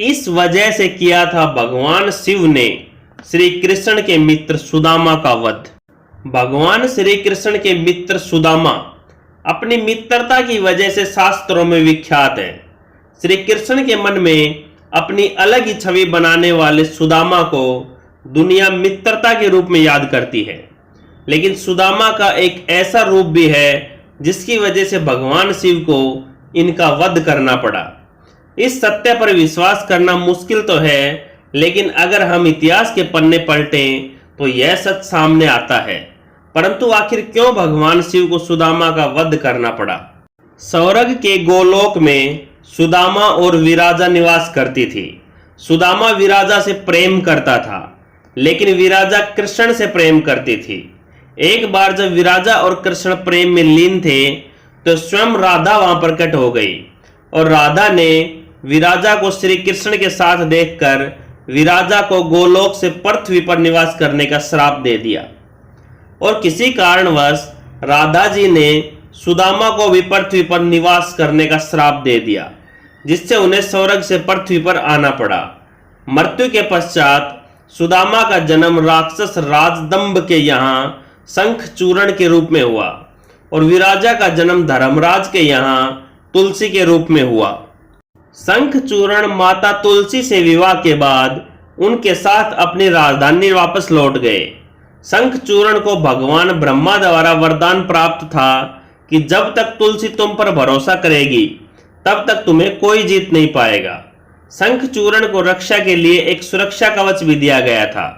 इस वजह से किया था भगवान शिव ने श्री कृष्ण के मित्र सुदामा का वध। भगवान श्री कृष्ण के मित्र सुदामा अपनी मित्रता की वजह से शास्त्रों में विख्यात है। श्री कृष्ण के मन में अपनी अलग ही छवि बनाने वाले सुदामा को दुनिया मित्रता के रूप में याद करती है, लेकिन सुदामा का एक ऐसा रूप भी है जिसकी वजह से भगवान शिव को इनका वध करना पड़ा। इस सत्य पर विश्वास करना मुश्किल तो है, लेकिन अगर हम इतिहास के पन्ने पलटें तो यह सच सामने आता है। परंतु आखिर क्यों भगवान शिव को सुदामा का वध करना पड़ा? स्वर्ग के गोलोक में सुदामा और विराजा निवास करती थी। सुदामा विराजा से प्रेम करता था, लेकिन विराजा कृष्ण से प्रेम करती थी। एक बार जब विराजा और कृष्ण प्रेम में लीन थे तो स्वयं राधा वहां प्रकट हो गई और राधा ने विराजा को श्री कृष्ण के साथ देखकर विराजा को गोलोक से पृथ्वी पर निवास करने का श्राप दे दिया। और किसी कारणवश राधा जी ने सुदामा को भी पृथ्वी पर निवास करने का श्राप दे दिया, जिससे उन्हें स्वर्ग से पृथ्वी पर आना पड़ा। मृत्यु के पश्चात सुदामा का जन्म राक्षस राजदंभ के यहाँ शंखचूर्ण के रूप में हुआ और विराजा का जन्म धर्मराज के यहाँ तुलसी के रूप में हुआ। शंखचूर्ण माता तुलसी से विवाह के बाद उनके साथ अपनी राजधानी वापस लौट गए। शंखचूर्ण को भगवान ब्रह्मा द्वारा वरदान प्राप्त था कि जब तक तुलसी तुम पर भरोसा करेगी तब तक तुम्हें कोई जीत नहीं पाएगा। शंखचूर्ण को रक्षा के लिए एक सुरक्षा कवच भी दिया गया था।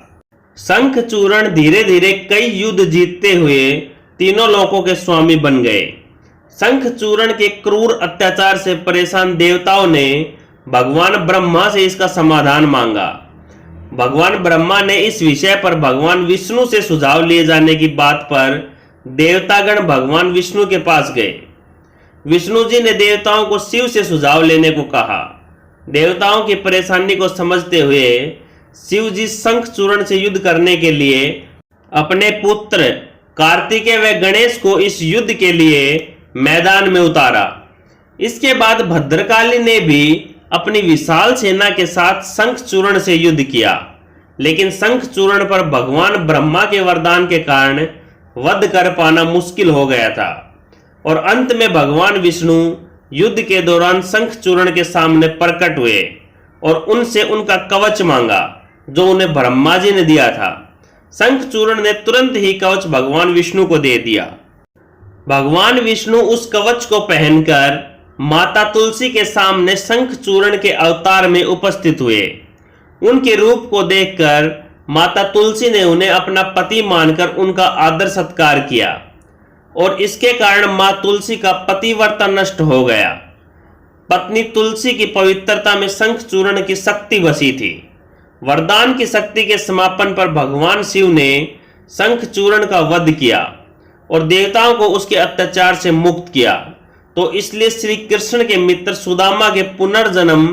शंखचूर्ण धीरे धीरे कई युद्ध जीतते हुए तीनों लोकों के स्वामी बन गए। शंखचूर्ण के क्रूर अत्याचार से परेशान देवताओं ने भगवान ब्रह्मा से इसका समाधान मांगा। भगवान ब्रह्मा ने इस विषय पर भगवान विष्णु से सुझाव लिए जाने की बात पर देवतागण भगवान विष्णु के पास गए। विष्णु जी ने देवताओं को शिव से सुझाव लेने को कहा। देवताओं की परेशानी को समझते हुए शिव जी शंखचूर्ण से युद्ध करने के लिए अपने पुत्र कार्तिकेय व गणेश को इस युद्ध के लिए मैदान में उतारा। इसके बाद भद्रकाली ने भी अपनी विशाल सेना के साथ शंखचूर्ण से युद्ध किया, लेकिन शंखचूर्ण पर भगवान ब्रह्मा के वरदान के कारण वध कर पाना मुश्किल हो गया था और अंत में भगवान विष्णु युद्ध के दौरान शंखचूर्ण के सामने प्रकट हुए और उनसे उनका कवच मांगा जो उन्हें ब्रह्मा जी ने दिया था। शंखचूर्ण ने तुरंत ही कवच भगवान विष्णु को दे दिया। भगवान विष्णु उस कवच को पहनकर माता तुलसी के सामने शंखचूर्ण के अवतार में उपस्थित हुए। उनके रूप को देखकर माता तुलसी ने उन्हें अपना पति मानकर उनका आदर सत्कार किया और इसके कारण मां तुलसी का पतिव्रता नष्ट हो गया। पत्नी तुलसी की पवित्रता में शंखचूर्ण की शक्ति बसी थी। वरदान की शक्ति के समापन पर भगवान शिव ने शंखचूर्ण का वध किया और देवताओं को उसके अत्याचार से मुक्त किया। तो इसलिए श्री कृष्ण के मित्र सुदामा के पुनर्जन्म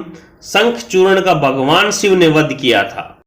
शंखचूर्ण का भगवान शिव ने वध किया था।